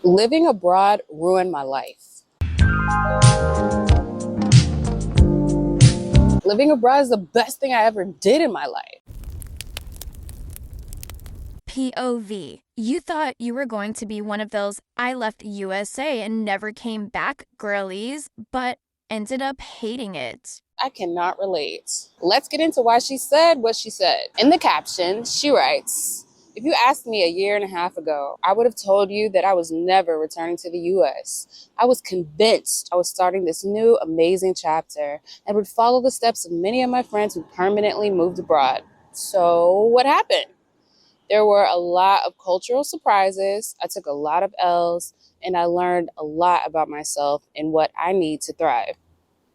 Living abroad ruined my life. Living abroad is the best thing I ever did in my life. POV. You thought you were going to be one of those I left USA and never came back girlies, but ended up hating it. I cannot relate. Let's get into why she said what she said. In the caption, she writes, if you asked me a year and a half ago, I would have told you that I was never returning to the US. I was convinced I was starting this new amazing chapter and would follow the steps of many of my friends who permanently moved abroad. So what happened? There were a lot of cultural surprises. I took a lot of L's and I learned a lot about myself and what I need to thrive.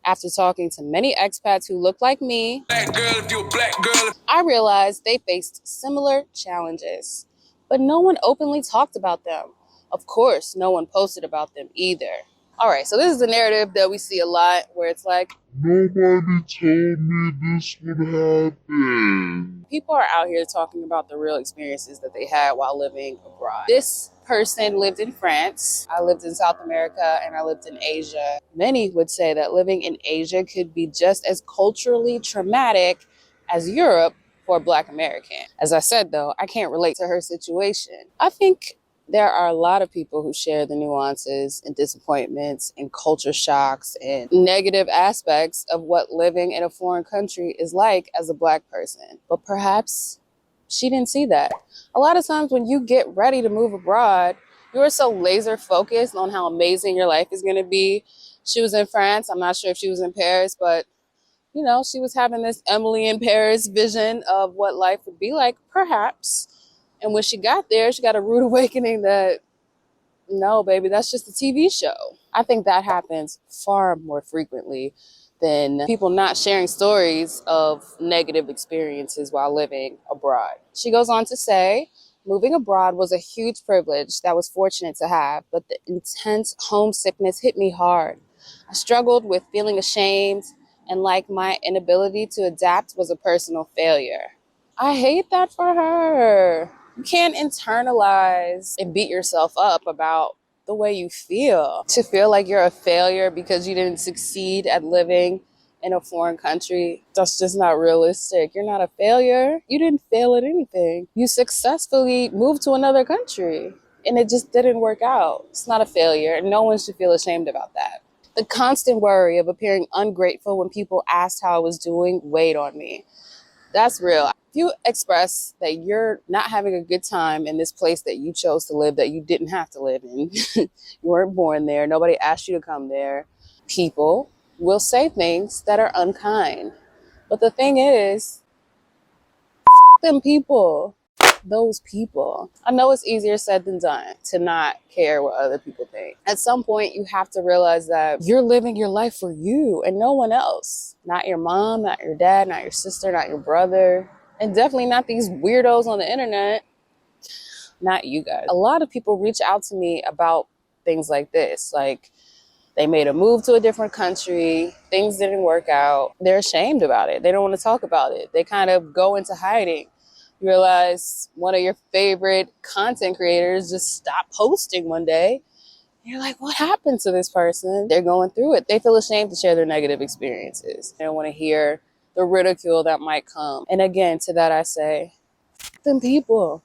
After talking to many expats who looked like me, black girl, if you're a black girl, I realized they faced similar challenges, but no one openly talked about them. Of course, no one posted about them either. All right, so this is the narrative that we see a lot where it's like, nobody told me this would happen. People are out here talking about the real experiences that they had while living abroad. This person lived in France, I lived in South America, and I lived in Asia. Many would say that living in Asia could be just as culturally traumatic as Europe for a Black American. As I said, though, I can't relate to her situation. I think there are a lot of people who share the nuances and disappointments and culture shocks and negative aspects of what living in a foreign country is like as a Black person. But perhaps she didn't see that. A lot of times when you get ready to move abroad, you are so laser focused on how amazing your life is going to be. She was in France. I'm not sure if she was in Paris, but you know, she was having this Emily in Paris vision of what life would be like, perhaps. And when she got there, she got a rude awakening that, no, baby, that's just a TV show. I think that happens far more frequently than people not sharing stories of negative experiences while living abroad. She goes on to say, moving abroad was a huge privilege that I was fortunate to have, but the intense homesickness hit me hard. I struggled with feeling ashamed and like my inability to adapt was a personal failure. I hate that for her. You can't internalize and beat yourself up about the way you feel. To feel like you're a failure because you didn't succeed at living in a foreign country, that's just not realistic. You're not a failure. You didn't fail at anything. You successfully moved to another country and it just didn't work out. It's not a failure. No one should feel ashamed about that. The constant worry of appearing ungrateful when people asked how I was doing weighed on me. That's real. If you express that you're not having a good time in this place that you chose to live, that you didn't have to live in, you weren't born there, nobody asked you to come there, people will say things that are unkind. But the thing is, them people, those people. I know it's easier said than done to not care what other people think. At some point, you have to realize that you're living your life for you and no one else. Not your mom, not your dad, not your sister, not your brother, and definitely not these weirdos on the internet. Not you guys. A lot of people reach out to me about things like this. Like, they made a move to a different country, things didn't work out. They're ashamed about it. They don't want to talk about it. They kind of go into hiding. You realize one of your favorite content creators just stopped posting one day. You're like, what happened to this person? They're going through it. They feel ashamed to share their negative experiences. They don't want to hear the ridicule that might come. And again, to that I say, them people.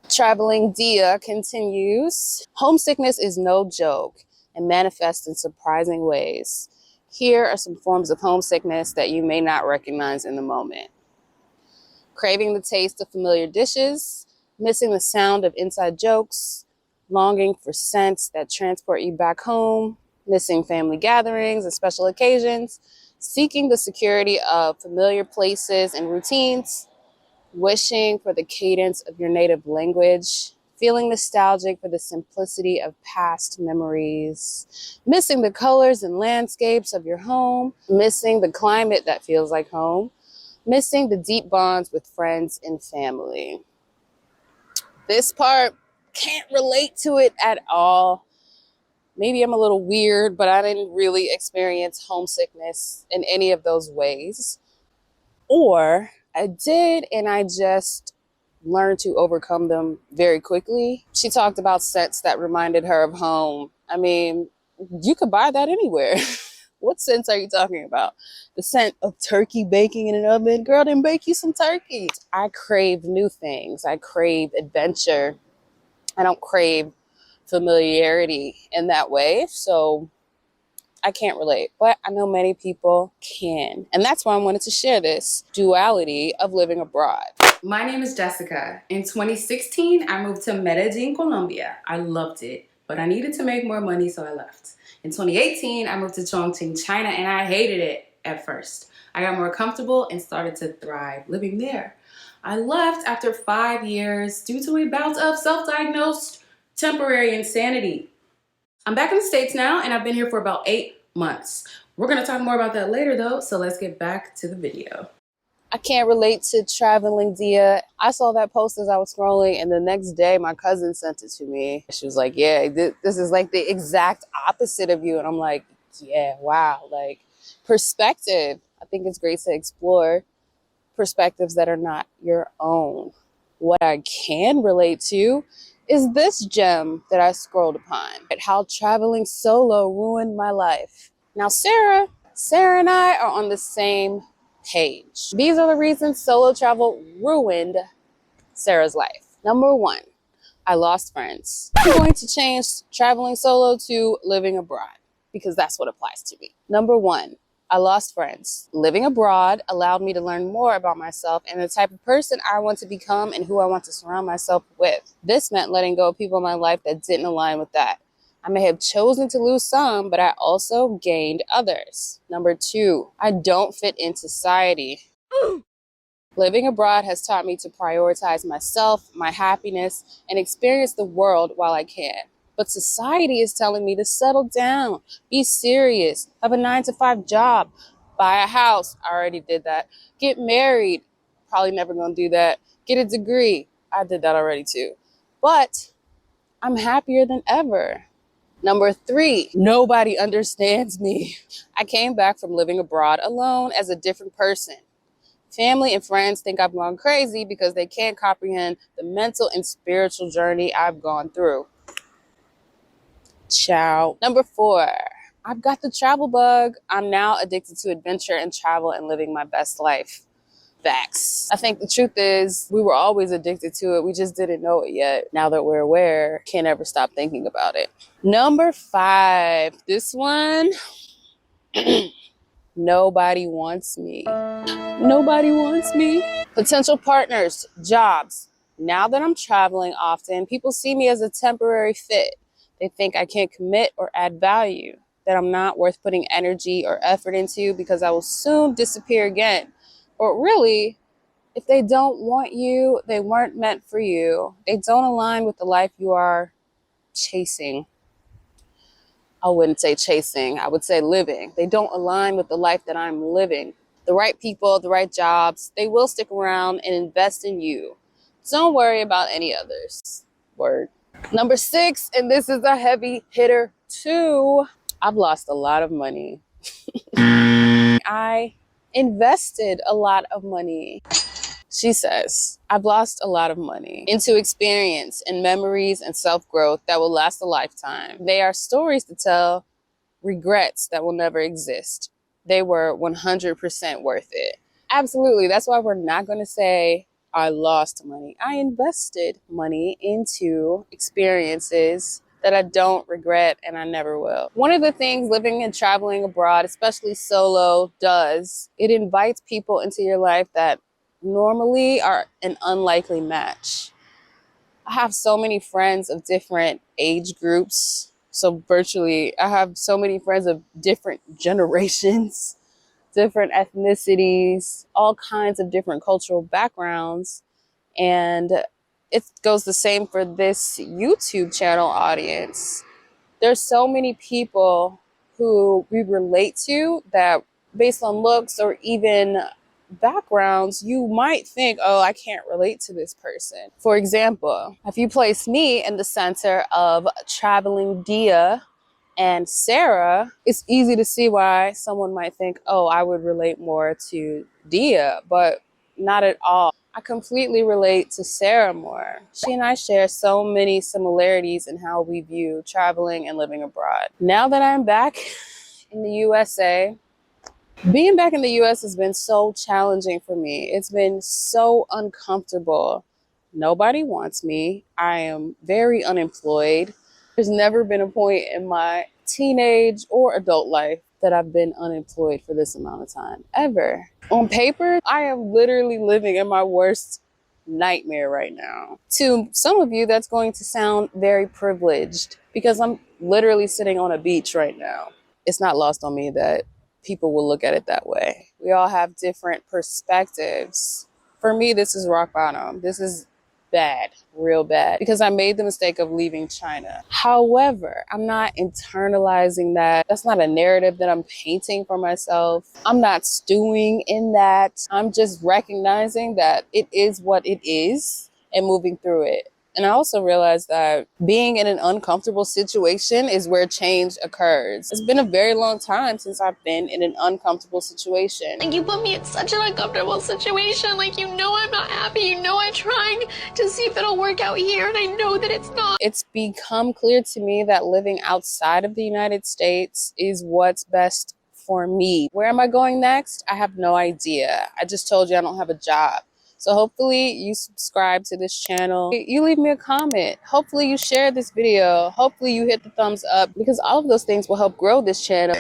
Traveling Dia continues. Homesickness is no joke and manifests in surprising ways. Here are some forms of homesickness that you may not recognize in the moment. Craving the taste of familiar dishes, missing the sound of inside jokes, longing for scents that transport you back home, missing family gatherings and special occasions, seeking the security of familiar places and routines, wishing for the cadence of your native language, feeling nostalgic for the simplicity of past memories, missing the colors and landscapes of your home, missing the climate that feels like home, missing the deep bonds with friends and family. This part, can't relate to it at all. Maybe I'm a little weird, but I didn't really experience homesickness in any of those ways. Or I did, and I just learned to overcome them very quickly. She talked about scents that reminded her of home. I mean, you could buy that anywhere. What scents are you talking about? The scent of turkey baking in an oven? Girl, then bake you some turkey. I crave new things. I crave adventure. I don't crave familiarity in that way. So I can't relate, but I know many people can. And that's why I wanted to share this duality of living abroad. My name is Jessica. In 2016, I moved to Medellin, Colombia. I loved it, but I needed to make more money, so I left. In 2018, I moved to Chongqing, China, and I hated it at first. I got more comfortable and started to thrive living there. I left after 5 years due to a bout of self-diagnosed temporary insanity. I'm back in the States now, and I've been here for about 8 months. We're gonna talk more about that later though, so let's get back to the video. I can't relate to traveling, Dia. I saw that post as I was scrolling, and the next day my cousin sent it to me. She was like, yeah, this is like the exact opposite of you. And I'm like, yeah, wow. Like, perspective. I think it's great to explore perspectives that are not your own. What I can relate to is this gem that I scrolled upon. How traveling solo ruined my life. Now, Sarah and I are on the same page. These are the reasons solo travel ruined Sarah's life. Number one, I lost friends. I'm going to change traveling solo to living abroad because that's what applies to me. Number one, I lost friends. Living abroad allowed me to learn more about myself and the type of person I want to become and who I want to surround myself with. This meant letting go of people in my life that didn't align with that. I may have chosen to lose some, but I also gained others. Number two, I don't fit in society. Living abroad has taught me to prioritize myself, my happiness, and experience the world while I can. But society is telling me to settle down, be serious, have a 9-to-5 job, buy a house. I already did that. Get married. Probably never gonna do that. Get a degree. I did that already too. But I'm happier than ever. Number three, nobody understands me. I came back from living abroad alone as a different person. Family and friends think I've gone crazy because they can't comprehend the mental and spiritual journey I've gone through. Ciao. Number four, I've got the travel bug. I'm now addicted to adventure and travel and living my best life. Facts. I think the truth is we were always addicted to it. We just didn't know it yet. Now that we're aware, can't ever stop thinking about it. Number five, this one, nobody wants me. Nobody wants me. Potential partners, jobs. Now that I'm traveling often, people see me as a temporary fit. They think I can't commit or add value, that I'm not worth putting energy or effort into because I will soon disappear again. But really, if they don't want you, they weren't meant for you. They don't align with the life you are chasing. I wouldn't say chasing, I would say living. They don't align with the life that I'm living. The right people, the right jobs, they will stick around and invest in you. Don't worry about any others. Word. Number six, and this is a heavy hitter too. I've lost a lot of money. I invested a lot of money. She says, I've lost a lot of money into experience and memories and self-growth that will last a lifetime. They are stories to tell, regrets that will never exist. They were 100% worth it. Absolutely. That's why we're not going to say I lost money. I invested money into experiences that I don't regret and I never will. One of the things living and traveling abroad, especially solo, does, it invites people into your life that normally are an unlikely match. I have so many friends of different age groups. So virtually, I have so many friends of different generations, different ethnicities, all kinds of different cultural backgrounds. And it goes the same for this YouTube channel audience. There's so many people who we relate to that based on looks or even backgrounds, you might think, oh, I can't relate to this person. For example, if you place me in the center of traveling Dia and Sarah, it's easy to see why someone might think, oh, I would relate more to Dia, but not at all. I completely relate to Sarah more. She and I share so many similarities in how we view traveling and living abroad. Now that I'm back in the USA, being back in the US has been so challenging for me. It's been so uncomfortable. Nobody wants me. I am very unemployed. There's never been a point in my teenage or adult life that I've been unemployed for this amount of time, ever. On paper, I am literally living in my worst nightmare right now. To some of you, that's going to sound very privileged because I'm literally sitting on a beach right now. It's not lost on me that people will look at it that way. We all have different perspectives. For me, this is rock bottom. This is bad, real bad, because I made the mistake of leaving China. However, I'm not internalizing that. That's not a narrative that I'm painting for myself. I'm not stewing in that. I'm just recognizing that it is what it is and moving through it. And I also realized that being in an uncomfortable situation is where change occurs. It's been a very long time since I've been in an uncomfortable situation. Like, you put me in such an uncomfortable situation. Like, you know I'm not happy. You know I'm trying to see if it'll work out here, and I know that it's not. It's become clear to me that living outside of the United States is what's best for me. Where am I going next? I have no idea. I just told you I don't have a job. So hopefully you subscribe to this channel. You leave me a comment. Hopefully you share this video. Hopefully you hit the thumbs up, because all of those things will help grow this channel.